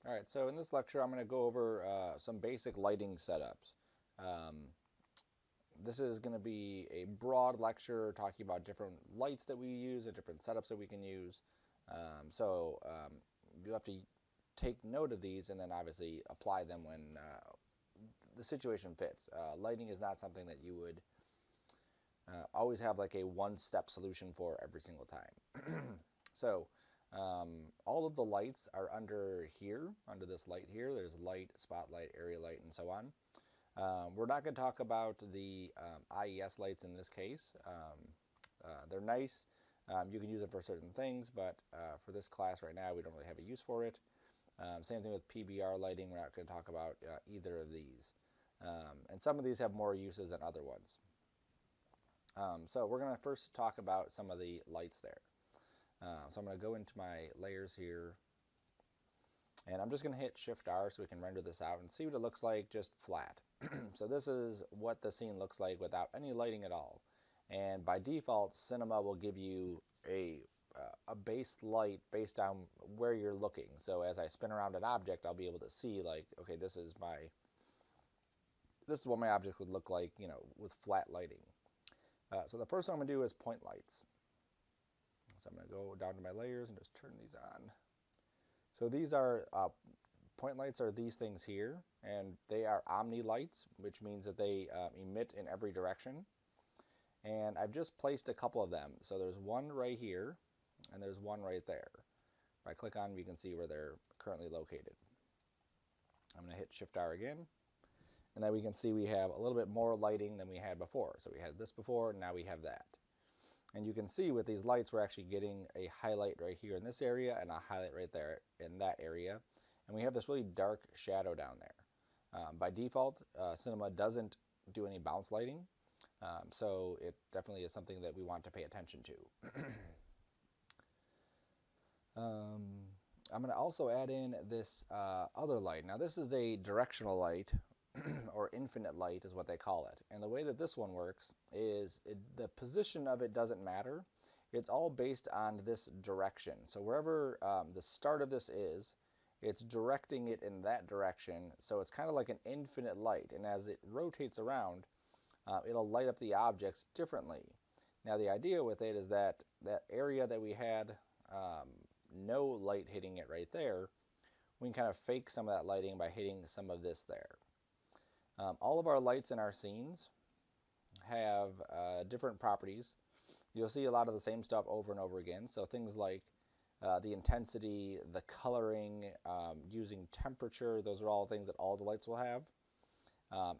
All right, so in this lecture, I'm going to go over some basic lighting setups. This is going to be a broad lecture talking about different lights that we use and different setups that we can use. You have to take note of these and then obviously apply them when the situation fits. Lighting is not something that you would always have like a one-step solution for every single time. So all of the lights are under here, under this light here. There's light, spotlight, area light, and so on. We're not going to talk about the IES lights in this case. They're nice. You can use them for certain things, but for this class right now, we don't really have a use for it. Same thing with PBR lighting. We're not going to talk about either of these. And some of these have more uses than other ones. So we're going to first talk about some of the lights there. So I'm going to go into my layers here, and I'm just going to hit Shift R so we can render this out and see what it looks like just flat. So this is what the scene looks like without any lighting at all. And by default, Cinema will give you a base light based on where you're looking. So as I spin around an object, I'll be able to see like, okay, this is what my object would look like, you know, with flat lighting. So the first one I'm going to do is point lights. So I'm going to go down to my layers and just turn these on. So these are, point lights are these things here, and they are Omni Lights, which means that they emit in every direction. And I've just placed a couple of them. So there's one right here, and there's one right there. If I click on them, you can see where they're currently located. I'm going to hit Shift R again, and then we can see we have a little bit more lighting than we had before. So we had this before, and now we have that. And you can see with these lights, we're actually getting a highlight right here in this area and a highlight right there in that area. And we have this really dark shadow down there. By default, Cinema doesn't do any bounce lighting. So it definitely is something that we want to pay attention to. I'm going to also add in this other light. Now this is a directional light, or infinite light is what they call it. And the way that this one works is the position of it doesn't matter. It's all based on this direction. So wherever the start of this is, it's directing it in that direction. So it's kind of like an infinite light. And as it rotates around, it'll light up the objects differently. Now the idea with it is that that area that we had no light hitting it right there, we can kind of fake some of that lighting by hitting some of this there. All of our lights in our scenes have different properties. You'll see a lot of the same stuff over and over again. So things like the intensity, the coloring, using temperature, those are all things that all the lights will have.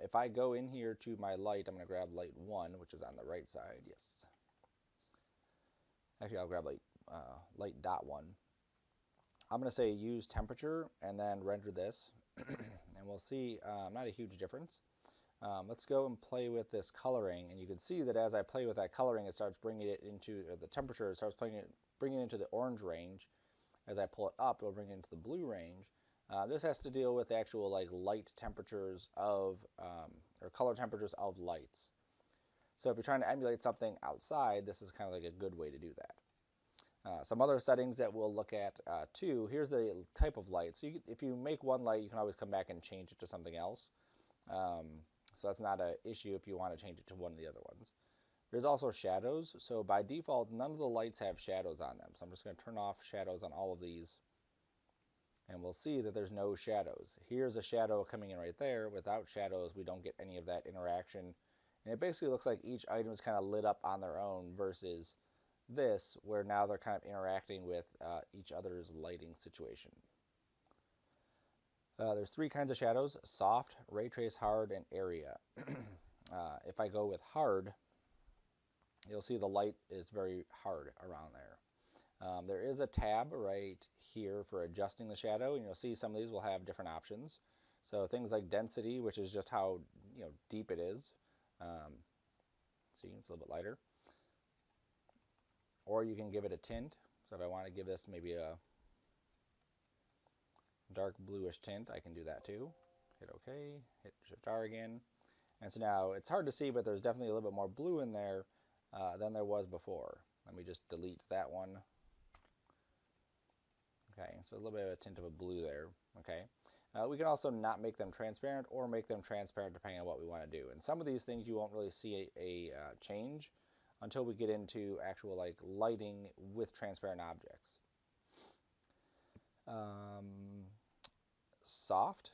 If I go in here to my light, I'm going to grab light 1, which is on the right side. Yes. Actually, I'll grab light dot 1. I'm going to say use temperature and then render this. And we'll see not a huge difference. Let's go and play with this coloring, and you can see that as I play with that coloring, it starts bringing it into the temperature. It starts bringing it into the orange range. As I pull it up, it'll bring it into the blue range. This has to deal with the actual like light temperatures of or color temperatures of lights. So if you're trying to emulate something outside, this is kind of like a good way to do that. Some other settings that we'll look at too. Here's the type of light. So if you make one light, you can always come back and change it to something else. So that's not an issue if you want to change it to one of the other ones. There's also shadows. So by default, none of the lights have shadows on them. So I'm just going to turn off shadows on all of these. And we'll see that there's no shadows. Here's a shadow coming in right there. Without shadows, we don't get any of that interaction. And it basically looks like each item is kind of lit up on their own versus this, where now they're kind of interacting with each other's lighting situation. There's 3 kinds of shadows: soft, ray trace hard, and area. If I go with hard, you'll see the light is very hard around there. There is a tab right here for adjusting the shadow, and you'll see some of these will have different options. So things like density, which is just how deep it is. See, it's a little bit lighter. Or you can give it a tint. So if I want to give this maybe a dark bluish tint, I can do that too. Hit OK, hit Shift R again. And so now it's hard to see, but there's definitely a little bit more blue in there than there was before. Let me just delete that one. Okay, so a little bit of a tint of a blue there. Okay, we can also not make them transparent or make them transparent depending on what we want to do. And some of these things you won't really see a change until we get into actual like lighting with transparent objects. Soft,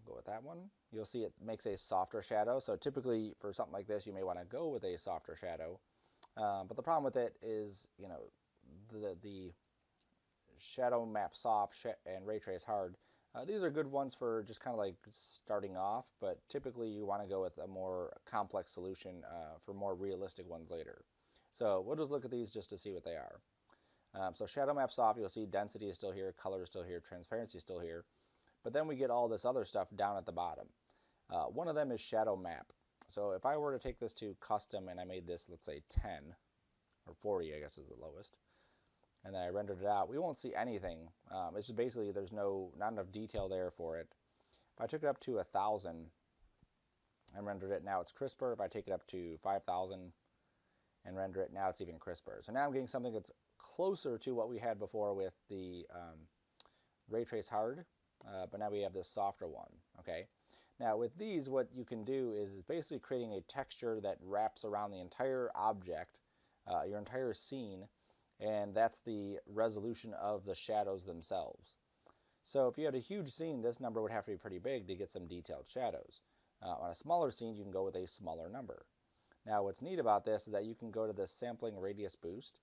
go with that one. You'll see it makes a softer shadow. So typically for something like this, you may want to go with a softer shadow. But the problem with it is, you know, the shadow map soft and ray trace hard. These are good ones for just kind of like starting off, but typically you want to go with a more complex solution for more realistic ones later. So we'll just look at these just to see what they are. So shadow map soft, you'll see density is still here, color is still here, transparency is still here. But then we get all this other stuff down at the bottom. One of them is shadow map. So if I were to take this to custom and I made this, let's say 10 or 40, I guess is the lowest, and then I rendered it out, we won't see anything. It's just basically there's not enough detail there for it. If I took it up to 1,000 and rendered it, now it's crisper. If I take it up to 5,000 and render it, now it's even crisper. So now I'm getting something that's closer to what we had before with the ray trace hard, but now we have this softer one. Okay. Now with these, what you can do is basically creating a texture that wraps around the entire object, your entire scene, and that's the resolution of the shadows themselves. So if you had a huge scene, this number would have to be pretty big to get some detailed shadows. On a smaller scene, you can go with a smaller number. Now what's neat about this is that you can go to the sampling radius boost,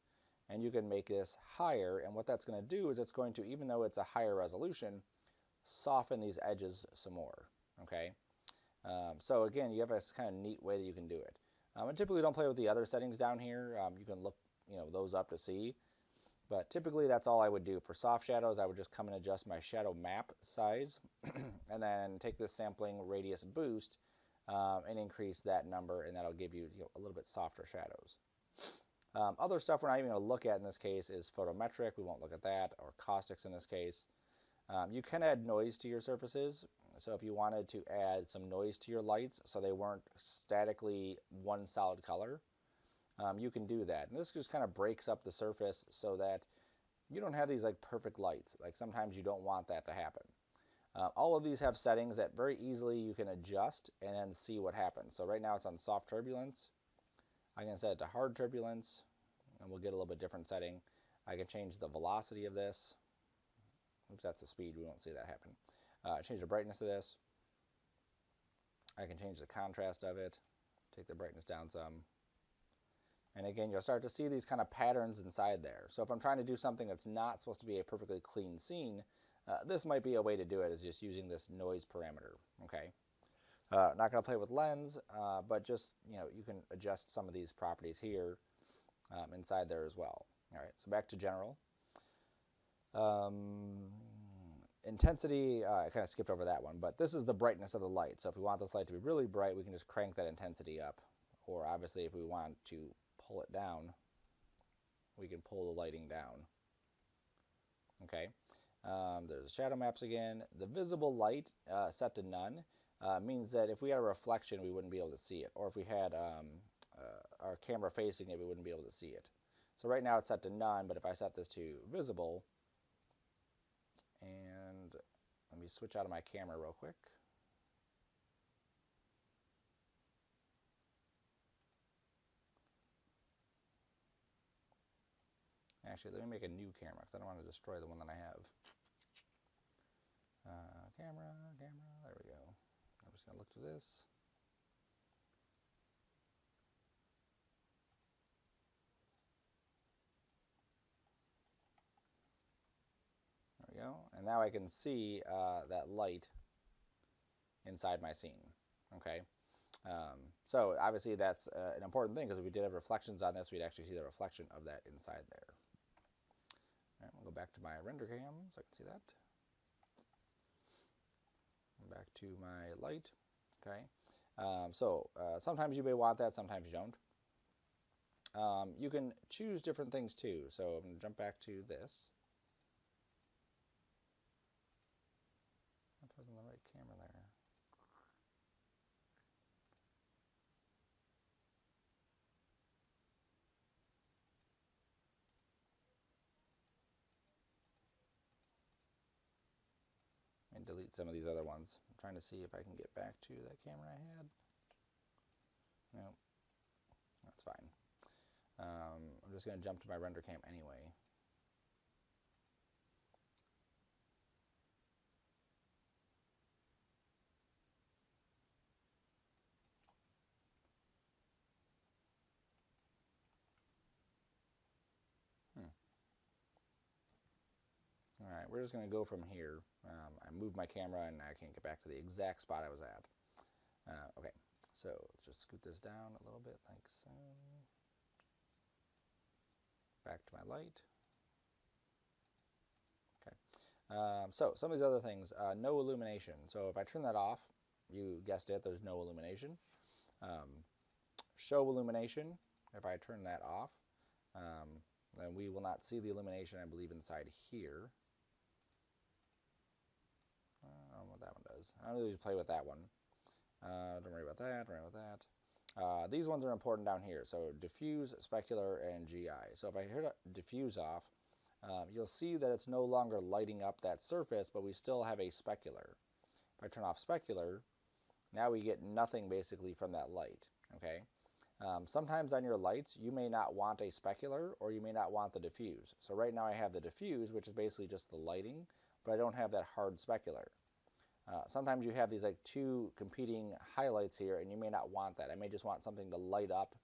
and you can make this higher, and what that's going to do is it's going to, even though it's a higher resolution, soften these edges some more. Okay, so again, you have a kind of neat way that you can do it. I typically don't play with the other settings down here. You can look, those up to see, but typically that's all I would do. For soft shadows, I would just come and adjust my shadow map size, and then take this sampling radius boost and increase that number, and that'll give you, a little bit softer shadows. Other stuff we're not even going to look at in this case is photometric. We won't look at that, or caustics in this case. You can add noise to your surfaces. So if you wanted to add some noise to your lights so they weren't statically one solid color, you can do that. And this just kind of breaks up the surface so that you don't have these like perfect lights. Like sometimes you don't want that to happen. All of these have settings that very easily you can adjust and then see what happens. So right now it's on soft turbulence. I can set it to hard turbulence, and we'll get a little bit different setting. I can change the velocity of this. Oops, that's the speed. We won't see that happen. Change the brightness of this. I can change the contrast of it, take the brightness down some. And again, you'll start to see these kind of patterns inside there. So if I'm trying to do something that's not supposed to be a perfectly clean scene, this might be a way to do it, is just using this noise parameter. Okay. Not going to play with lens, but just, you can adjust some of these properties here inside there as well. All right, so back to general. Intensity, I kind of skipped over that one, but this is the brightness of the light. So if we want this light to be really bright, we can just crank that intensity up. Or obviously if we want to pull it down, we can pull the lighting down. Okay, there's shadow maps again. The visible light set to none means that if we had a reflection, we wouldn't be able to see it. Or if we had our camera facing it, we wouldn't be able to see it. So right now it's set to none, but if I set this to visible, and let me switch out of my camera real quick. Actually, let me make a new camera because I don't want to destroy the one that I have. Camera, there we go. I'm just going to look to this. There we go. And now I can see that light inside my scene. Okay. So obviously that's an important thing, because if we did have reflections on this, we'd actually see the reflection of that inside there. All right, we'll go back to my render cam so I can see that. Back to my light. Okay. Sometimes you may want that, sometimes you don't. You can choose different things too. So I'm going to jump back to this. If I was on the right camera there. delete some of these other ones. I'm trying to see if I can get back to that camera I had. No, that's fine. I'm just going to jump to my render cam anyway. All right, we're just going to go from here. I moved my camera and I can't get back to the exact spot I was at. Okay, so let's just scoot this down a little bit like so. Back to my light. Okay, so some of these other things, no illumination. So if I turn that off, you guessed it, there's no illumination. Show illumination, if I turn that off, then we will not see the illumination, I believe, inside here. I don't know what that one does. I don't really play with that one. Don't worry about that, don't worry about that. These ones are important down here. So diffuse, specular, and GI. So if I hit diffuse off, you'll see that it's no longer lighting up that surface, but we still have a specular. If I turn off specular, now we get nothing basically from that light. Okay. Sometimes on your lights, you may not want a specular or you may not want the diffuse. So right now I have the diffuse, which is basically just the lighting, but I don't have that hard specular. Sometimes you have these like two competing highlights here and you may not want that. I may just want something to light up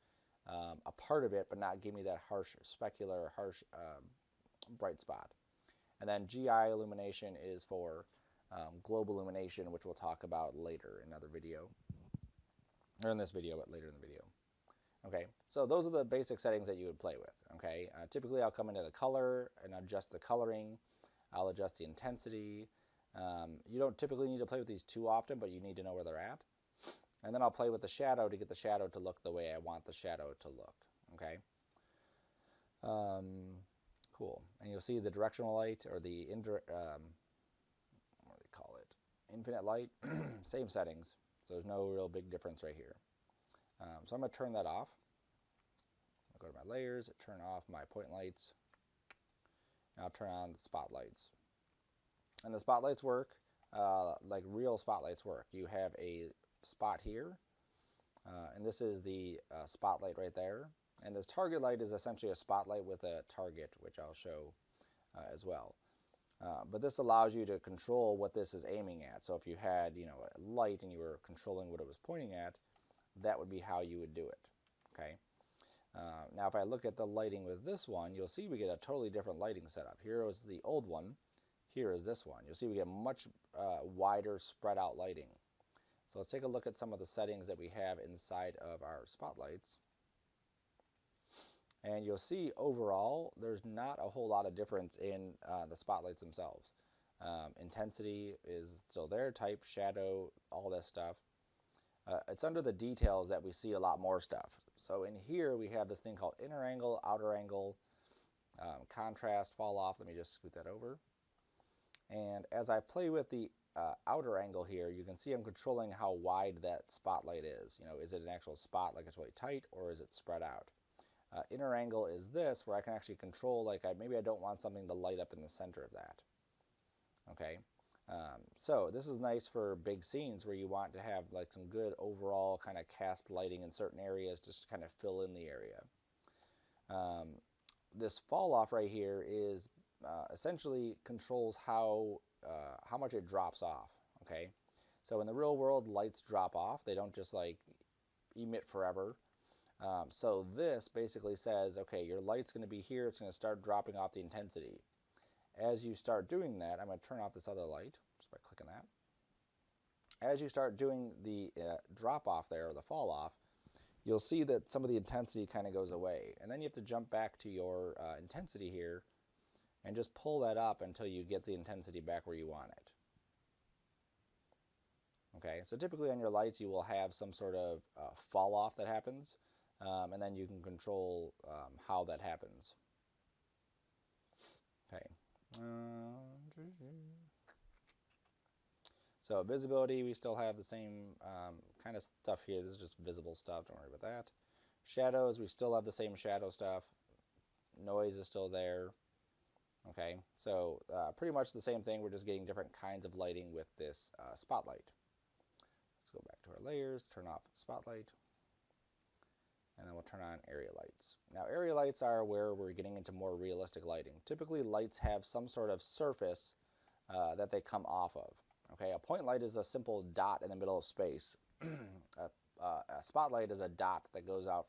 a part of it but not give me that harsh specular, harsh bright spot. And then GI illumination is for globe illumination, which we'll talk about later in another video. Or in this video, but later in the video. Okay, so those are the basic settings that you would play with. Okay, typically I'll come into the color and adjust the coloring. I'll adjust the intensity. You don't typically need to play with these too often, but you need to know where they're at. And then I'll play with the shadow to get the shadow to look the way I want the shadow to look. Okay. Cool. And you'll see the directional light or the what do they call it? Infinite light. Same settings. So there's no real big difference right here. So I'm going to turn that off. I'll go to my layers, turn off my point lights. And I'll turn on the spotlights. And the spotlights work like real spotlights work. You have a spot here, and this is the spotlight right there. And this target light is essentially a spotlight with a target, which I'll show as well. But this allows you to control what this is aiming at. So if you had, a light and you were controlling what it was pointing at, that would be how you would do it. Okay. Now, if I look at the lighting with this one, you'll see we get a totally different lighting setup. Here is the old one. Here is this one. You'll see we get much wider spread out lighting. So let's take a look at some of the settings that we have inside of our spotlights. And you'll see overall there's not a whole lot of difference in the spotlights themselves. Intensity is still there, type, shadow, all this stuff. It's under the details that we see a lot more stuff. So in here we have this thing called inner angle, outer angle, contrast, fall off. Let me just scoot that over. And as I play with the outer angle here, you can see I'm controlling how wide that spotlight is. Is it an actual spot like it's really tight or is it spread out? Inner angle is this, where I can actually control, like maybe I don't want something to light up in the center of that. Okay, so this is nice for big scenes where you want to have like some good overall kind of cast lighting in certain areas just to kind of fill in the area. This fall off right here is essentially controls how much it drops off. Okay, so in the real world, lights drop off. They don't just like emit forever. So this basically says, okay, your light's going to be here. It's going to start dropping off the intensity. As you start doing that, I'm going to turn off this other light just by clicking that. As you start doing the drop off there, or the fall off, you'll see that some of the intensity kind of goes away. And then you have to jump back to your intensity here and just pull that up until you get the intensity back where you want it. Okay, so typically on your lights you will have some sort of fall off that happens, and then you can control how that happens. Okay. So visibility, we still have the same kind of stuff here. This is just visible stuff, don't worry about that. Shadows, we still have the same shadow stuff. Noise is still there. Okay, so pretty much the same thing. We're just getting different kinds of lighting with this spotlight. Let's go back to our layers, turn off spotlight, and then we'll turn on area lights. Now, area lights are where we're getting into more realistic lighting. Typically, lights have some sort of surface that they come off of. Okay, a point light is a simple dot in the middle of space. A spotlight is a dot that goes out,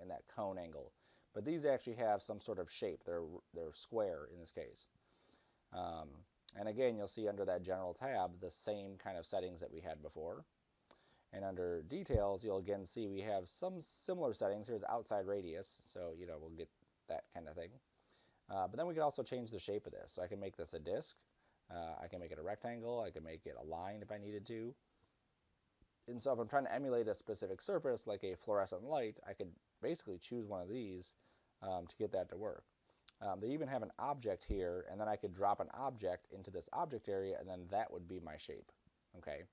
in that cone angle. But these actually have some sort of shape. They're square in this case. And again, you'll see under that general tab the same kind of settings that we had before. And under details, you'll again see we have some similar settings. Here's outside radius, so we'll get that kind of thing. But then we can also change the shape of this. So I can make this a disc. I can make it a rectangle. I can make it a line if I needed to. And so if I'm trying to emulate a specific surface, like a fluorescent light, I could basically choose one of these to get that to work. They even have an object here, and then I could drop an object into this object area, and then that would be my shape. Okay,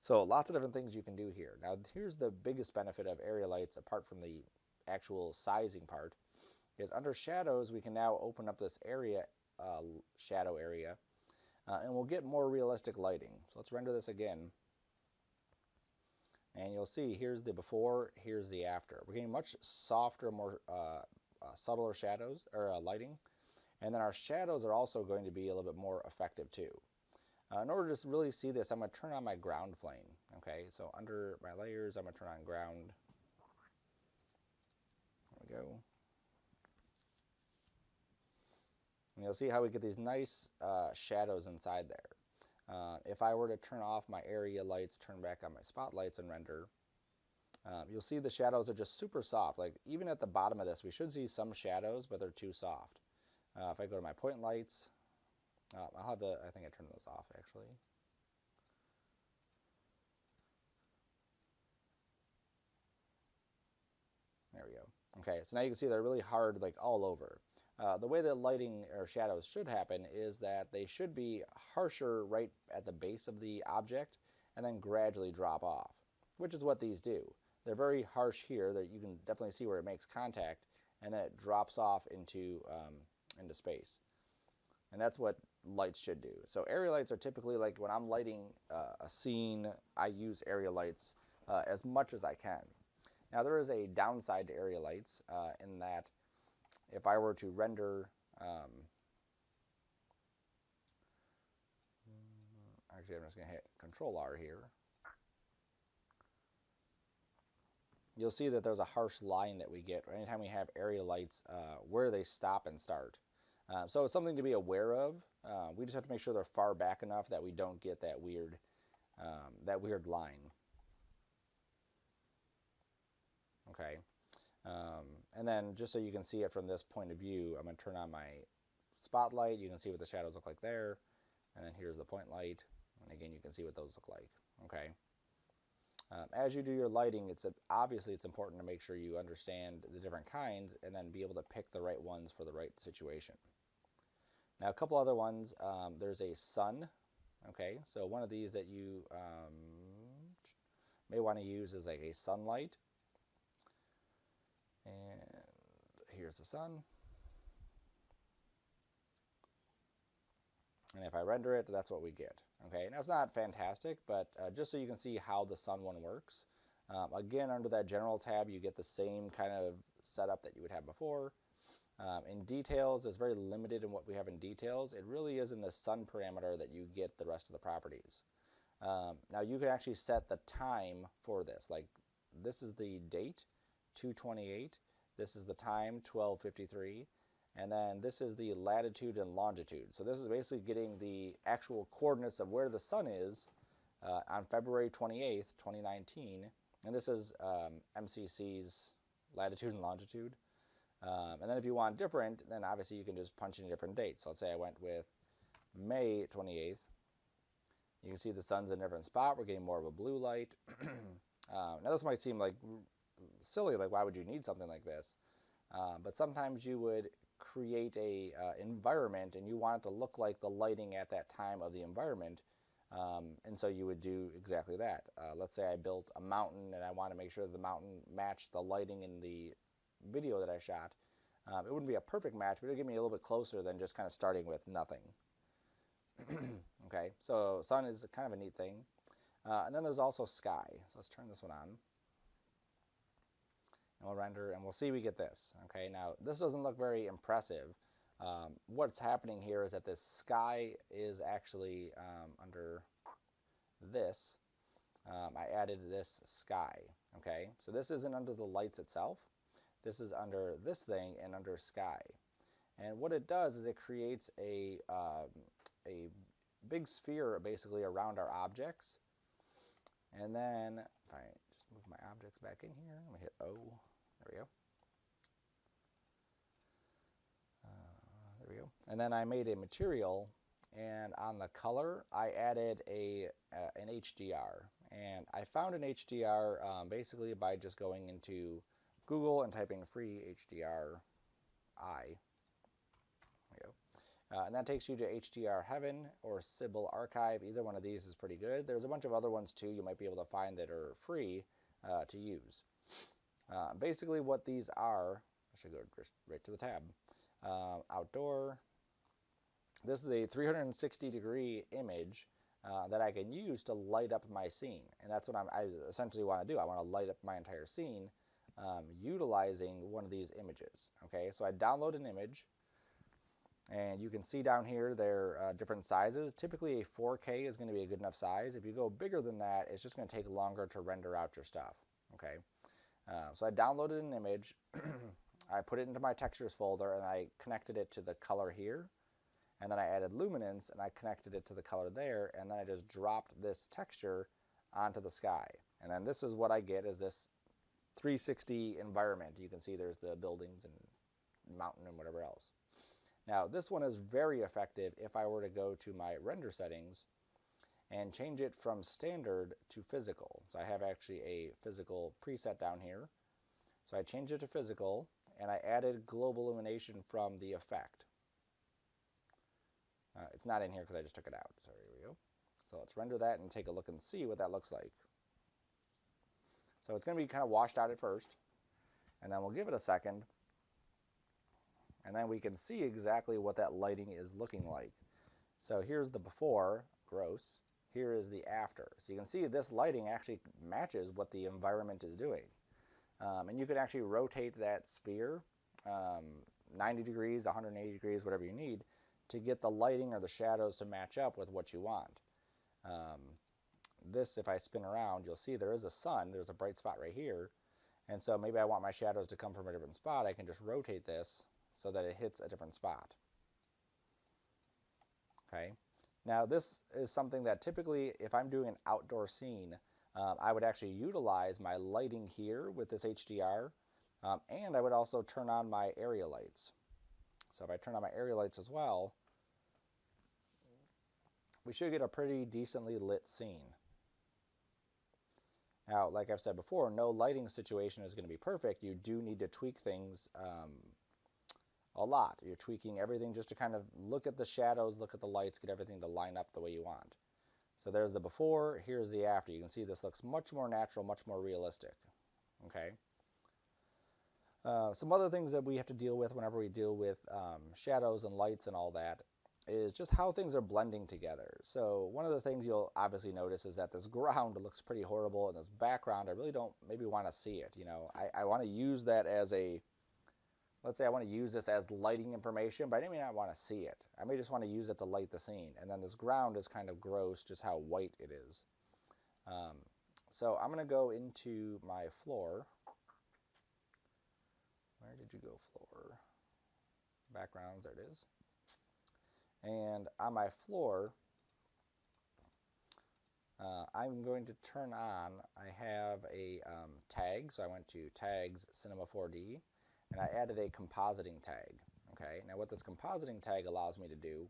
so lots of different things you can do here. Now, here's the biggest benefit of area lights, apart from the actual sizing part, is under shadows, we can now open up this area, shadow area, and we'll get more realistic lighting. So let's render this again. And you'll see here's the before, here's the after. We're getting much softer, more subtler shadows or lighting. And then our shadows are also going to be a little bit more effective too. In order to really see this, I'm going to turn on my ground plane. Okay, so under my layers, I'm going to turn on ground. There we go. And you'll see how we get these nice shadows inside there. If I were to turn off my area lights, turn back on my spotlights and render, you'll see the shadows are just super soft. Like even at the bottom of this, we should see some shadows, but they're too soft. If I go to my point lights, I think I turned those off actually. There we go. Okay, so now you can see they're really hard, like all over. The way that lighting or shadows should happen is that they should be harsher right at the base of the object and then gradually drop off, which is what these do. They're very harsh here, that you can definitely see where it makes contact, and then it drops off into space. And that's what lights should do. So area lights are typically, like when I'm lighting a scene, I use area lights as much as I can. Now there is a downside to area lights in that if I were to render, actually I'm just going to hit Control R here, you'll see that there's a harsh line that we get anytime we have area lights where they stop and start. So it's something to be aware of. We just have to make sure they're far back enough that we don't get that weird line. Okay. And then just so you can see it from this point of view, I'm going to turn on my spotlight. You can see what the shadows look like there. And then here's the point light. And again, you can see what those look like. Okay. As you do your lighting, obviously it's important to make sure you understand the different kinds and then be able to pick the right ones for the right situation. Now, a couple other ones. There's a sun. Okay, so one of these that you may want to use is like a sunlight. And here's the sun. And if I render it, that's what we get. Okay, now it's not fantastic, but just so you can see how the sun one works. Again, under that general tab, you get the same kind of setup that you would have before. In details, it's very limited in what we have in details. It really is in the sun parameter that you get the rest of the properties. Now you can actually set the time for this. Like this is the date, 2/28. This is the time, 12:53. And then this is the latitude and longitude. So this is basically getting the actual coordinates of where the sun is on February 28th, 2019. And this is MCC's latitude and longitude. And then if you want different, then obviously you can just punch in a different date. So let's say I went with May 28th. You can see the sun's in a different spot. We're getting more of a blue light. Now this might seem like silly, like why would you need something like this? But sometimes you would create a environment and you want it to look like the lighting at that time of the environment, and so you would do exactly that. Let's say I built a mountain and I want to make sure the mountain matched the lighting in the video that I shot. It wouldn't be a perfect match, but it would get me a little bit closer than just kind of starting with nothing. Okay, so sun is kind of a neat thing. And then there's also sky. So let's turn this one on. And we'll render, and we'll see we get this. Okay, now this doesn't look very impressive. What's happening here is that this sky is actually under this. I added this sky. Okay, so this isn't under the lights itself. This is under this thing and under sky. And what it does is it creates a big sphere basically around our objects. And then if I just move my objects back in here, I'm going to hit O. There we go. There we go. And then I made a material, and on the color I added an HDR. And I found an HDR basically by just going into Google and typing free HDR I. There we go. And that takes you to HDR Heaven or Sybil Archive. Either one of these is pretty good. There's a bunch of other ones too you might be able to find that are free to use. Basically what these are, I should go right to the tab. Outdoor. This is a 360-degree image that I can use to light up my scene. And that's what I essentially want to do. I want to light up my entire scene utilizing one of these images. Okay, so I download an image. And you can see down here they're different sizes. Typically a 4K is going to be a good enough size. If you go bigger than that, it's just going to take longer to render out your stuff. Okay, so I downloaded an image, I put it into my textures folder, and I connected it to the color here. And then I added luminance, and I connected it to the color there, and then I just dropped this texture onto the sky. And then this is what I get, is this 360 environment. You can see there's the buildings and mountain and whatever else. Now this one is very effective if I were to go to my render settings and change it from standard to physical. So I have actually a physical preset down here. So I changed it to physical, and I added global illumination from the effect. It's not in here because I just took it out. So here we go. So let's render that and take a look and see what that looks like. So it's going to be kind of washed out at first, and then we'll give it a second. And then we can see exactly what that lighting is looking like. So here's the before, gross. Here is the after. So you can see this lighting actually matches what the environment is doing. And you can actually rotate that sphere 90 degrees, 180 degrees, whatever you need, to get the lighting or the shadows to match up with what you want. This, if I spin around, you'll see there is a sun. There's a bright spot right here. And so maybe I want my shadows to come from a different spot. I can just rotate this so that it hits a different spot. Okay. Now this is something that typically, if I'm doing an outdoor scene, I would actually utilize my lighting here with this HDR, and I would also turn on my area lights. So if I turn on my area lights as well, we should get a pretty decently lit scene. Now, like I've said before, no lighting situation is going to be perfect. You do need to tweak things a lot. You're tweaking everything just to kind of look at the shadows, look at the lights, get everything to line up the way you want. So there's the before, here's the after. You can see this looks much more natural, much more realistic. Okay. Some other things that we have to deal with whenever we deal with shadows and lights and all that is just how things are blending together. So one of the things you'll obviously notice is that this ground looks pretty horrible, and this background, I really don't maybe want to see it. You know, I want to use that as a, let's say I want to use this as lighting information, but I may not want to see it. I may just want to use it to light the scene. And then this ground is kind of gross, just how white it is. So I'm going to go into my floor. Where did you go, floor? Backgrounds, there it is. And on my floor, I'm going to turn on, I have a tag, so I went to tags Cinema 4D, and I added a compositing tag. Okay, now what this compositing tag allows me to do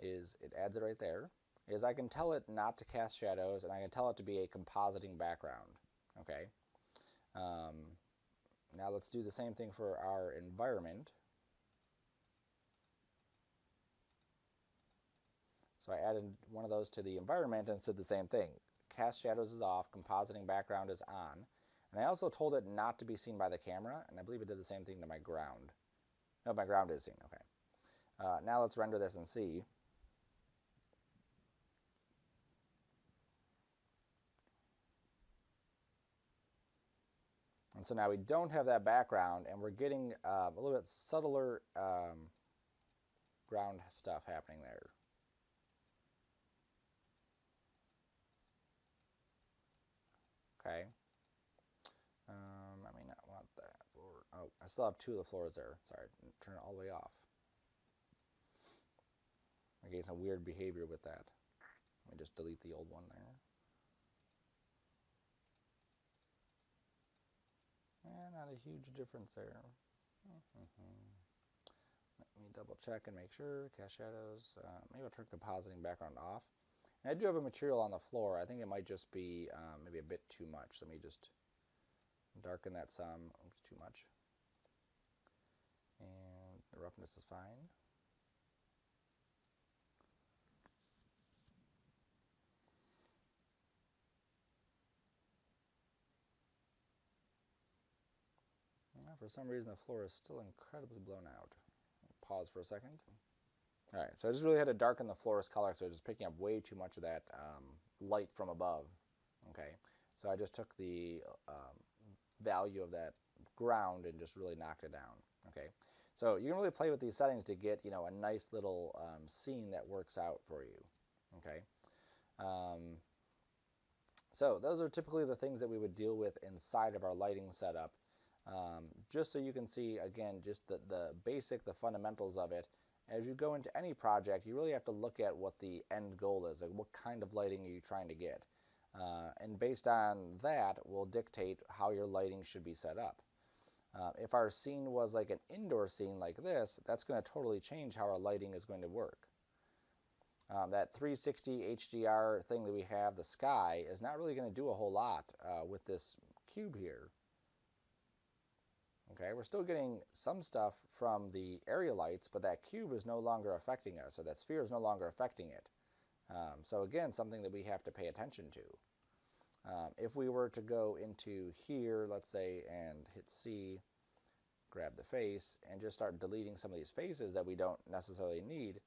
is, it adds it right there, is I can tell it not to cast shadows, and I can tell it to be a compositing background. Okay, now let's do the same thing for our environment. So I added one of those to the environment and said the same thing. Cast shadows is off, compositing background is on. And I also told it not to be seen by the camera, and I believe it did the same thing to my ground. No, my ground is seen. Okay. Now let's render this in C. And so now we don't have that background, and we're getting a little bit subtler ground stuff happening there. Okay. I may not want that floor. Oh, I still have 2 of the floors there. Sorry, turn it all the way off. I'm getting some weird behavior with that. Let me just delete the old one there. Not a huge difference there. Let me double check and make sure. Cast shadows. Maybe I'll turn compositing background off. And I do have a material on the floor. I think it might just be maybe a bit too much. Let me just darken that some. Oops, too much. And the roughness is fine. For some reason, the floor is still incredibly blown out. Pause for a second. All right, so I just really had to darken the floor's color, so I was just picking up way too much of that light from above. Okay, so I just took the value of that ground and just really knocked it down. Okay, so you can really play with these settings to get, a nice little scene that works out for you. Okay, so those are typically the things that we would deal with inside of our lighting setup. Just so you can see, again, just the basic, the fundamentals of it. As you go into any project, you really have to look at what the end goal is. Like, what kind of lighting are you trying to get? And based on that will dictate how your lighting should be set up. If our scene was like an indoor scene like this, that's going to totally change how our lighting is going to work. That 360 HDR thing that we have, the sky, is not really going to do a whole lot with this cube here. Okay, we're still getting some stuff from the area lights, but that cube is no longer affecting us, or that sphere is no longer affecting it. So again, something that we have to pay attention to. If we were to go into here, let's say, and hit C, grab the face, and just start deleting some of these faces that we don't necessarily need,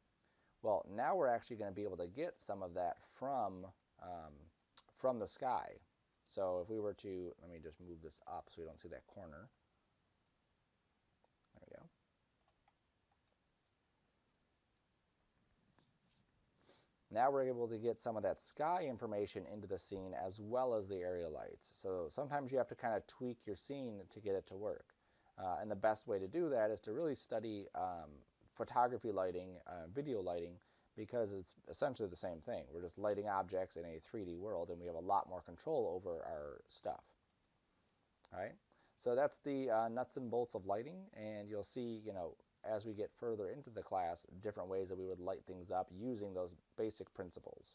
well, now we're actually going to be able to get some of that from the sky. So if we were to, let me just move this up so we don't see that corner. There we go. Now we're able to get some of that sky information into the scene as well as the area lights. So sometimes you have to kind of tweak your scene to get it to work. And the best way to do that is to really study photography lighting, video lighting, because it's essentially the same thing. We're just lighting objects in a 3D world, and we have a lot more control over our stuff. All right, so that's the nuts and bolts of lighting, and you'll see, as we get further into the class, different ways that we would light things up using those basic principles.